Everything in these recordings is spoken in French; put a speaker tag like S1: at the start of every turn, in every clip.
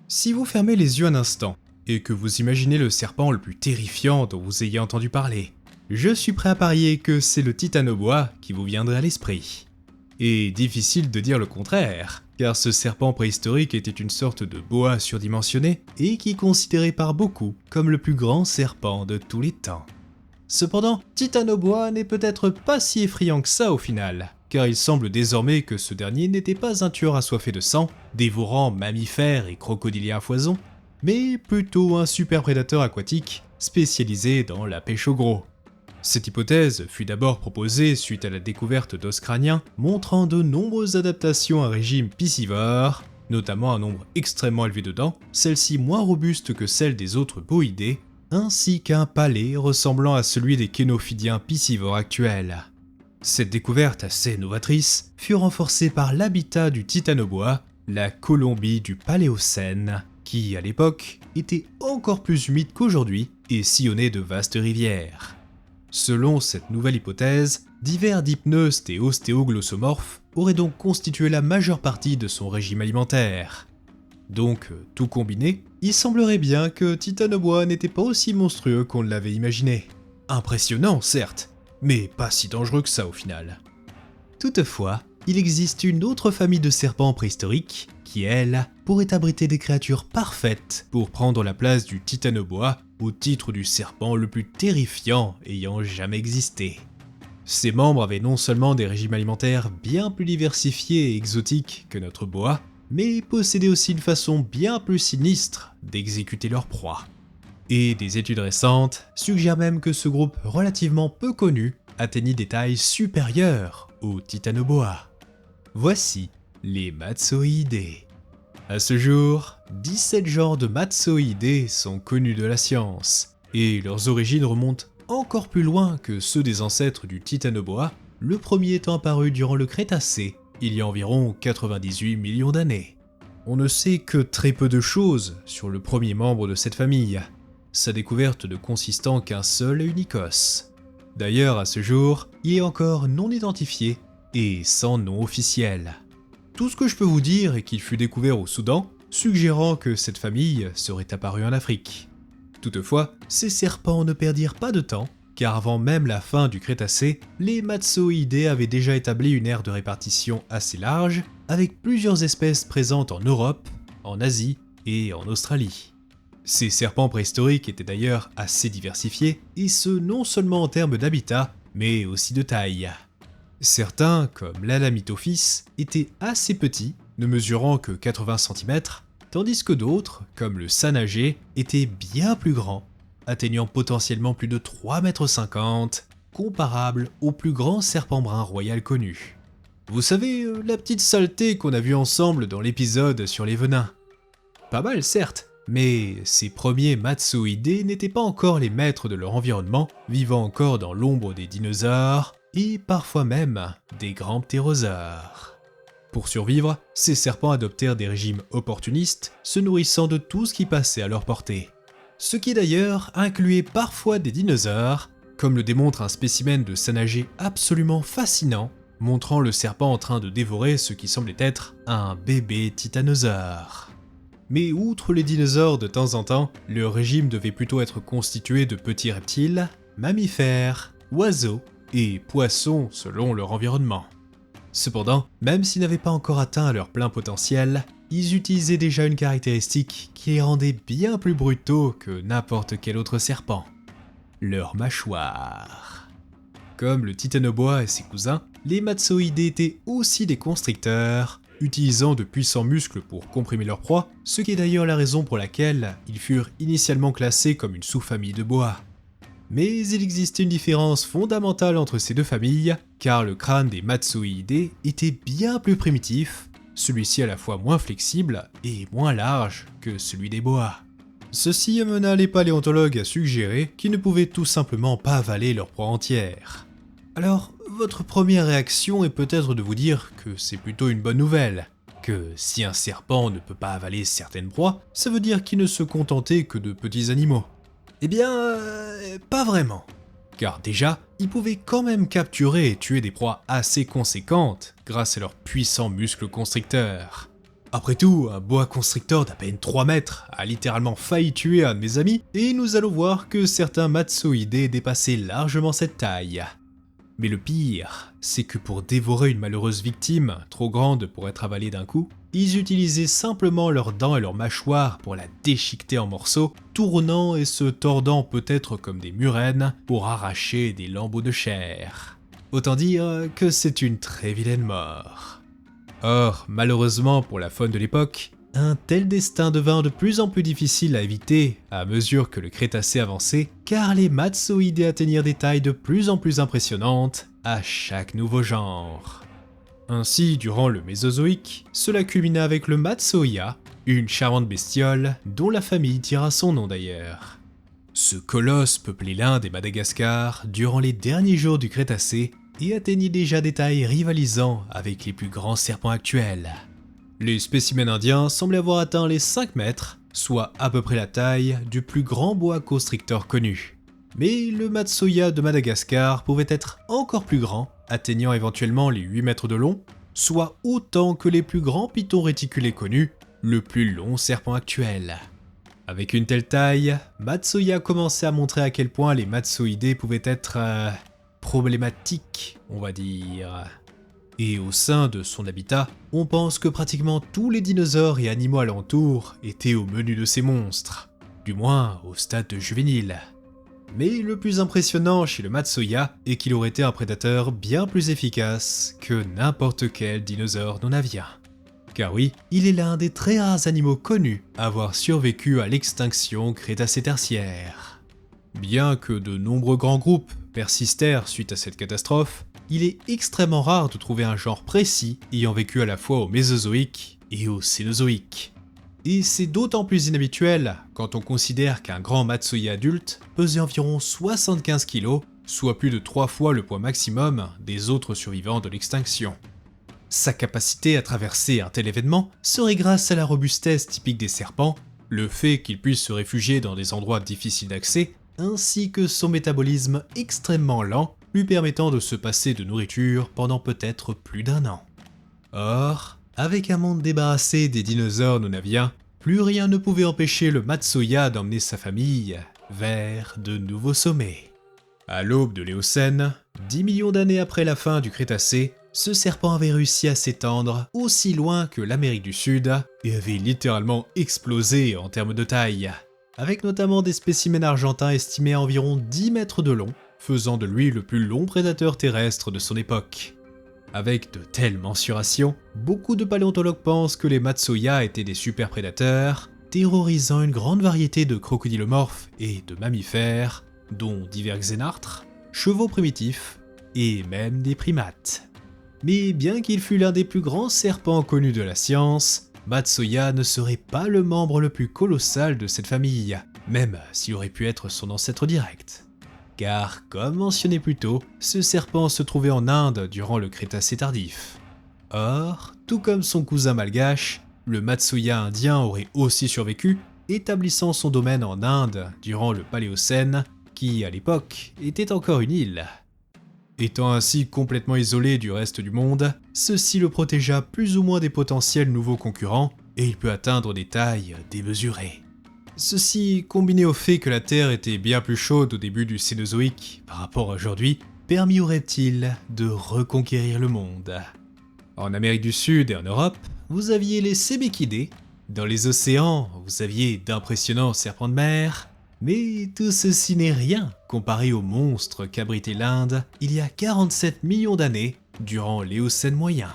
S1: Si vous fermez les yeux un instant, et que vous imaginez le serpent le plus terrifiant dont vous ayez entendu parler, je suis prêt à parier que c'est le titanoboa qui vous viendrait à l'esprit. Et difficile de dire le contraire, car ce serpent préhistorique était une sorte de boa surdimensionné et qui est considéré par beaucoup comme le plus grand serpent de tous les temps. Cependant, Titanoboa n'est peut-être pas si effrayant que ça au final, car il semble désormais que ce dernier n'était pas un tueur assoiffé de sang, dévorant mammifères et crocodiliens à foison, mais plutôt un super prédateur aquatique spécialisé dans la pêche au gros. Cette hypothèse fut d'abord proposée suite à la découverte d'os crâniens montrant de nombreuses adaptations à un régime piscivore, notamment un nombre extrêmement élevé de dents, celles-ci moins robustes que celles des autres boïdés, ainsi qu'un palais ressemblant à celui des kénophidiens piscivores actuels. Cette découverte assez novatrice fut renforcée par l'habitat du titanoboa, la Colombie du Paléocène, qui à l'époque était encore plus humide qu'aujourd'hui et sillonnait de vastes rivières. Selon cette nouvelle hypothèse, divers dipneustes et ostéoglossomorphes auraient donc constitué la majeure partie de son régime alimentaire. Donc, tout combiné, il semblerait bien que Titanoboa n'était pas aussi monstrueux qu'on l'avait imaginé. Impressionnant, certes, mais pas si dangereux que ça au final. Toutefois, il existe une autre famille de serpents préhistoriques qui, elle, pourrait abriter des créatures parfaites pour prendre la place du Titanoboa au titre du serpent le plus terrifiant ayant jamais existé. Ses membres avaient non seulement des régimes alimentaires bien plus diversifiés et exotiques que notre boa, mais possédaient aussi une façon bien plus sinistre d'exécuter leur proie. Et des études récentes suggèrent même que ce groupe relativement peu connu atteignit des tailles supérieures aux titanoboa. Voici les Matsoïdés. À ce jour, 17 genres de Matsoïdés sont connus de la science, et leurs origines remontent encore plus loin que ceux des ancêtres du titanoboa, le premier étant apparu durant le Crétacé, il y a environ 98 millions d'années. On ne sait que très peu de choses sur le premier membre de cette famille, sa découverte ne consistant qu'un seul et unique os. D'ailleurs, à ce jour, il est encore non identifié et sans nom officiel. Tout ce que je peux vous dire est qu'il fut découvert au Soudan, suggérant que cette famille serait apparue en Afrique. Toutefois, ces serpents ne perdirent pas de temps, car avant même la fin du Crétacé, les Matsoïdés avaient déjà établi une aire de répartition assez large, avec plusieurs espèces présentes en Europe, en Asie et en Australie. Ces serpents préhistoriques étaient d'ailleurs assez diversifiés, et ce non seulement en termes d'habitat, mais aussi de taille. Certains, comme l'Alamitophis, étaient assez petits, ne mesurant que 80 cm, tandis que d'autres, comme le Sanagé, étaient bien plus grands, atteignant potentiellement plus de 3,50 m, comparable au plus grand serpent brun royal connu. Vous savez, la petite saleté qu'on a vue ensemble dans l'épisode sur les venins. Pas mal certes, mais ces premiers Matsoïdés n'étaient pas encore les maîtres de leur environnement, vivant encore dans l'ombre des dinosaures, et parfois même des grands ptérosaures. Pour survivre, ces serpents adoptèrent des régimes opportunistes, se nourrissant de tout ce qui passait à leur portée. Ce qui d'ailleurs incluait parfois des dinosaures, comme le démontre un spécimen de Sanagé absolument fascinant, montrant le serpent en train de dévorer ce qui semblait être un bébé titanosaure. Mais outre les dinosaures de temps en temps, le régime devait plutôt être constitué de petits reptiles, mammifères, oiseaux et poissons selon leur environnement. Cependant, même s'ils n'avaient pas encore atteint leur plein potentiel, ils utilisaient déjà une caractéristique qui les rendait bien plus brutaux que n'importe quel autre serpent. Leur mâchoire. Comme le titanoboa et ses cousins, les Matsoïdés étaient aussi des constricteurs, utilisant de puissants muscles pour comprimer leur proie, ce qui est d'ailleurs la raison pour laquelle ils furent initialement classés comme une sous-famille de boa. Mais il existait une différence fondamentale entre ces deux familles, car le crâne des Matsoïdés était bien plus primitif, celui-ci à la fois moins flexible et moins large que celui des boas. Ceci amena les paléontologues à suggérer qu'ils ne pouvaient tout simplement pas avaler leur proie entière. Alors, votre première réaction est peut-être de vous dire que c'est plutôt une bonne nouvelle, que si un serpent ne peut pas avaler certaines proies, ça veut dire qu'il ne se contentait que de petits animaux. Eh bien, pas vraiment. Car déjà, ils pouvaient quand même capturer et tuer des proies assez conséquentes grâce à leurs puissants muscles constricteurs. Après tout, un boa constrictor d'à peine 3 mètres a littéralement failli tuer un de mes amis, et nous allons voir que certains matsoïdés dépassaient largement cette taille. Mais le pire, c'est que pour dévorer une malheureuse victime, trop grande pour être avalée d'un coup, ils utilisaient simplement leurs dents et leurs mâchoires pour la déchiqueter en morceaux, tournant et se tordant peut-être comme des murènes pour arracher des lambeaux de chair. Autant dire que c'est une très vilaine mort. Or, malheureusement pour la faune de l'époque, un tel destin devint de plus en plus difficile à éviter à mesure que le Crétacé avançait, car les matsoïdés atteignirent des tailles de plus en plus impressionnantes à chaque nouveau genre. Ainsi, durant le Mésozoïque, cela culmina avec le Matsoïa, une charmante bestiole dont la famille tira son nom d'ailleurs. Ce colosse peuplait l'Inde et Madagascar durant les derniers jours du Crétacé et atteignait déjà des tailles rivalisant avec les plus grands serpents actuels. Les spécimens indiens semblaient avoir atteint les 5 mètres, soit à peu près la taille du plus grand boa constrictor connu. Mais le Matsoïa de Madagascar pouvait être encore plus grand, atteignant éventuellement les 8 mètres de long, soit autant que les plus grands pitons réticulés connus, le plus long serpent actuel. Avec une telle taille, Matsoïa commençait à montrer à quel point les matsoïdés pouvaient être problématiques, on va dire. Et au sein de son habitat, on pense que pratiquement tous les dinosaures et animaux alentours étaient au menu de ces monstres, du moins au stade de juvénile. Mais le plus impressionnant chez le Matsoïa est qu'il aurait été un prédateur bien plus efficace que n'importe quel dinosaure non avien. Car oui, il est l'un des très rares animaux connus à avoir survécu à l'extinction Crétacé-Tertiaire. Bien que de nombreux grands groupes persistèrent suite à cette catastrophe, il est extrêmement rare de trouver un genre précis ayant vécu à la fois au Mésozoïque et au Cénozoïque. Et c'est d'autant plus inhabituel quand on considère qu'un grand Matsoïa adulte pesait environ 75 kg, soit plus de 3 fois le poids maximum des autres survivants de l'extinction. Sa capacité à traverser un tel événement serait grâce à la robustesse typique des serpents, le fait qu'ils puissent se réfugier dans des endroits difficiles d'accès, ainsi que son métabolisme extrêmement lent, lui permettant de se passer de nourriture pendant peut-être plus d'1 an. Or, avec un monde débarrassé des dinosaures non aviens, plus rien ne pouvait empêcher le Matsoïa d'emmener sa famille vers de nouveaux sommets. À l'aube de l'Éocène, 10 millions d'années après la fin du Crétacé, ce serpent avait réussi à s'étendre aussi loin que l'Amérique du Sud et avait littéralement explosé en termes de taille, avec notamment des spécimens argentins estimés à environ 10 mètres de long, faisant de lui le plus long prédateur terrestre de son époque. Avec de telles mensurations, beaucoup de paléontologues pensent que les Matsoïa étaient des super prédateurs, terrorisant une grande variété de crocodilomorphes et de mammifères, dont divers xénartres, chevaux primitifs et même des primates. Mais bien qu'il fût l'un des plus grands serpents connus de la science, Matsoïa ne serait pas le membre le plus colossal de cette famille, même s'il aurait pu être son ancêtre direct. Car, comme mentionné plus tôt, ce serpent se trouvait en Inde durant le Crétacé tardif. Or, tout comme son cousin malgache, le Matsoïa indien aurait aussi survécu, établissant son domaine en Inde durant le Paléocène, qui à l'époque était encore une île. Étant ainsi complètement isolé du reste du monde, ceci le protégea plus ou moins des potentiels nouveaux concurrents, et il peut atteindre des tailles démesurées. Ceci, combiné au fait que la Terre était bien plus chaude au début du Cénozoïque par rapport à aujourd'hui, permit aux reptiles de reconquérir le monde. En Amérique du Sud et en Europe, vous aviez les Sébéchidés, dans les océans, vous aviez d'impressionnants serpents de mer, mais tout ceci n'est rien comparé aux monstres qu'abritait l'Inde il y a 47 millions d'années durant l'Éocène moyen.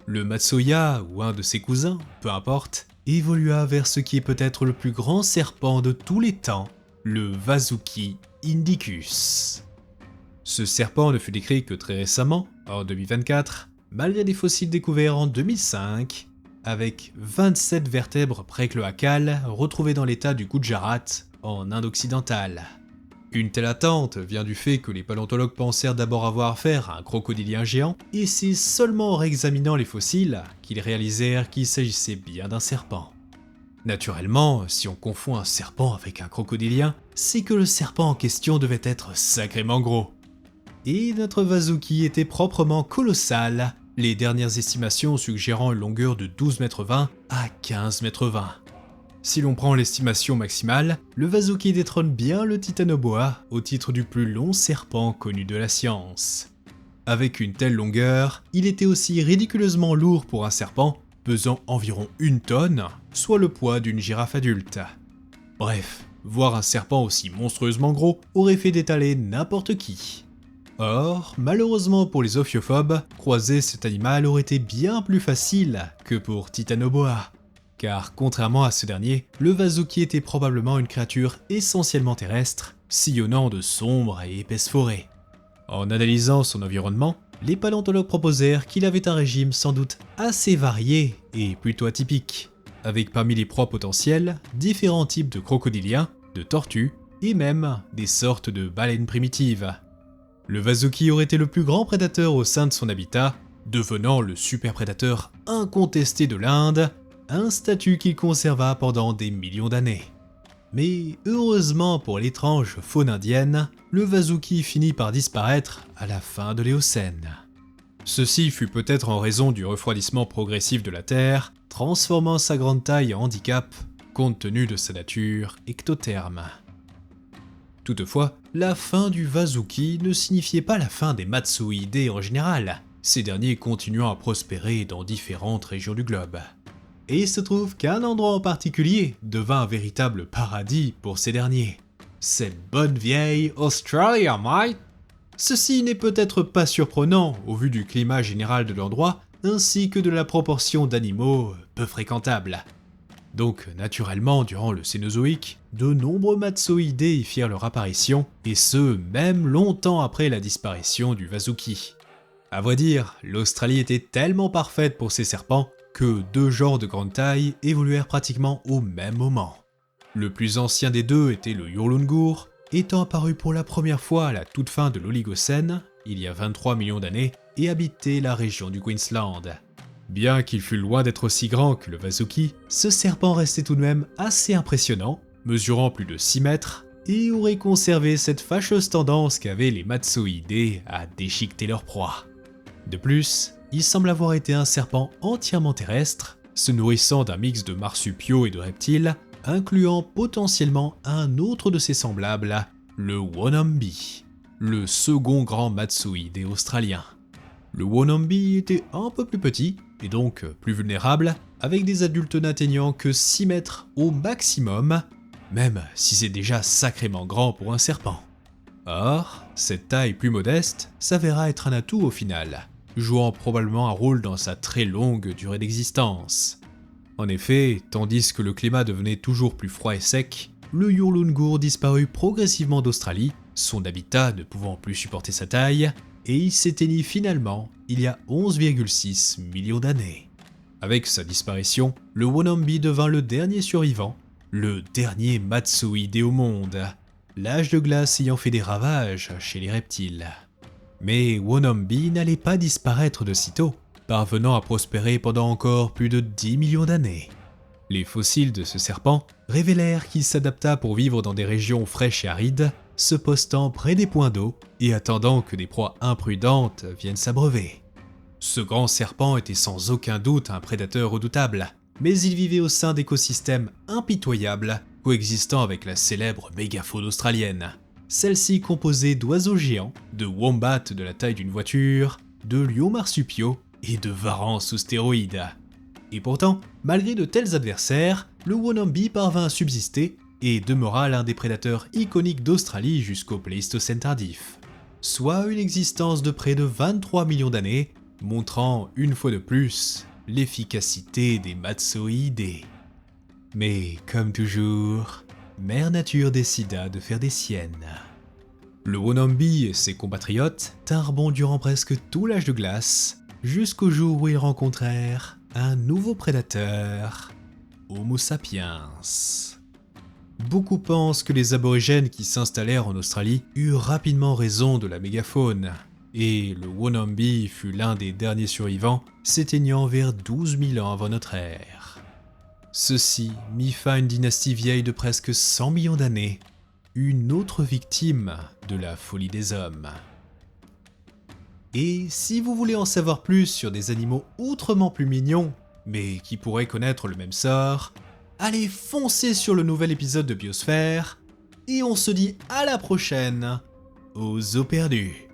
S1: Le Matsoïa, ou un de ses cousins, peu importe, évolua vers ce qui est peut-être le plus grand serpent de tous les temps, le Vasuki indicus. Ce serpent ne fut décrit que très récemment, en 2024, malgré des fossiles découverts en 2005, avec 27 vertèbres précloacales retrouvées dans l'état du Gujarat, en Inde occidentale. Une telle attente vient du fait que les paléontologues pensèrent d'abord avoir affaire à un crocodilien géant, et c'est seulement en réexaminant les fossiles qu'ils réalisèrent qu'il s'agissait bien d'un serpent. Naturellement, si on confond un serpent avec un crocodilien, c'est que le serpent en question devait être sacrément gros. Et notre Vasuki était proprement colossal, les dernières estimations suggérant une longueur de 12,20 m à 15,20 m. Si l'on prend l'estimation maximale, le Vasuki détrône bien le Titanoboa au titre du plus long serpent connu de la science. Avec une telle longueur, il était aussi ridiculeusement lourd pour un serpent, pesant environ 1 tonne, soit le poids d'une girafe adulte. Bref, voir un serpent aussi monstrueusement gros aurait fait détaler n'importe qui. Or, malheureusement pour les ophiophobes, croiser cet animal aurait été bien plus facile que pour Titanoboa. Car contrairement à ce dernier, le Vasuki était probablement une créature essentiellement terrestre, sillonnant de sombres et épaisses forêts. En analysant son environnement, les paléontologues proposèrent qu'il avait un régime sans doute assez varié et plutôt atypique, avec parmi les proies potentielles différents types de crocodiliens, de tortues et même des sortes de baleines primitives. Le Vasuki aurait été le plus grand prédateur au sein de son habitat, devenant le super prédateur incontesté de l'Inde, un statut qu'il conserva pendant des millions d'années. Mais heureusement pour l'étrange faune indienne, le Vasuki finit par disparaître à la fin de l'Éocène. Ceci fut peut-être en raison du refroidissement progressif de la Terre, transformant sa grande taille en handicap, compte tenu de sa nature ectotherme. Toutefois, la fin du Vasuki ne signifiait pas la fin des Matsuidés en général, ces derniers continuant à prospérer dans différentes régions du globe. Et il se trouve qu'un endroit en particulier devint un véritable paradis pour ces derniers. Cette bonne vieille Australia, mate! Ceci n'est peut-être pas surprenant au vu du climat général de l'endroit, ainsi que de la proportion d'animaux peu fréquentables. Donc naturellement, durant le Cénozoïque, de nombreux Matsoïdés y firent leur apparition, et ce, même longtemps après la disparition du Vasuki. À vrai dire, l'Australie était tellement parfaite pour ces serpents que 2 genres de grande taille évoluèrent pratiquement au même moment. Le plus ancien des deux était le Yurlungur, étant apparu pour la première fois à la toute fin de l'Oligocène, il y a 23 millions d'années, et habitait la région du Queensland. Bien qu'il fût loin d'être aussi grand que le Vasuki, ce serpent restait tout de même assez impressionnant, mesurant plus de 6 mètres, et aurait conservé cette fâcheuse tendance qu'avaient les Matsoïdés à déchiqueter leur proie. De plus, il semble avoir été un serpent entièrement terrestre, se nourrissant d'un mix de marsupiaux et de reptiles, incluant potentiellement un autre de ses semblables, le Wonambi, le second grand Matsoïdé australien. Le Wonambi était un peu plus petit, et donc plus vulnérable, avec des adultes n'atteignant que 6 mètres au maximum, même si c'est déjà sacrément grand pour un serpent. Or, cette taille plus modeste s'avéra être un atout au final, jouant probablement un rôle dans sa très longue durée d'existence. En effet, tandis que le climat devenait toujours plus froid et sec, le Yurlungur disparut progressivement d'Australie, son habitat ne pouvant plus supporter sa taille, et il s'éteignit finalement il y a 11,6 millions d'années. Avec sa disparition, le Wonambi devint le dernier survivant, le dernier Matsoïdé au monde, l'âge de glace ayant fait des ravages chez les reptiles. Mais Wonambi n'allait pas disparaître de sitôt, parvenant à prospérer pendant encore plus de 10 millions d'années. Les fossiles de ce serpent révélèrent qu'il s'adapta pour vivre dans des régions fraîches et arides, se postant près des points d'eau et attendant que des proies imprudentes viennent s'abreuver. Ce grand serpent était sans aucun doute un prédateur redoutable, mais il vivait au sein d'écosystèmes impitoyables, coexistant avec la célèbre mégafaune australienne. Celle-ci composée d'oiseaux géants, de wombats de la taille d'une voiture, de lions marsupiaux et de varans sous stéroïdes. Et pourtant, malgré de tels adversaires, le Wonambi parvint à subsister et demeura l'un des prédateurs iconiques d'Australie jusqu'au Pléistocène tardif, soit une existence de près de 23 millions d'années, montrant une fois de plus l'efficacité des Matsoïdés. Mais comme toujours, Mère Nature décida de faire des siennes. Le Wonambi et ses compatriotes tinrent bon durant presque tout l'âge de glace, jusqu'au jour où ils rencontrèrent un nouveau prédateur, Homo sapiens. Beaucoup pensent que les aborigènes qui s'installèrent en Australie eurent rapidement raison de la mégafaune, et le Wonambi fut l'un des derniers survivants, s'éteignant vers 12 000 ans avant notre ère. Ceci mit fin à une dynastie vieille de presque 100 millions d'années, une autre victime de la folie des hommes. Et si vous voulez en savoir plus sur des animaux autrement plus mignons, mais qui pourraient connaître le même sort, allez foncer sur le nouvel épisode de Biosphère, et on se dit à la prochaine aux eaux perdues.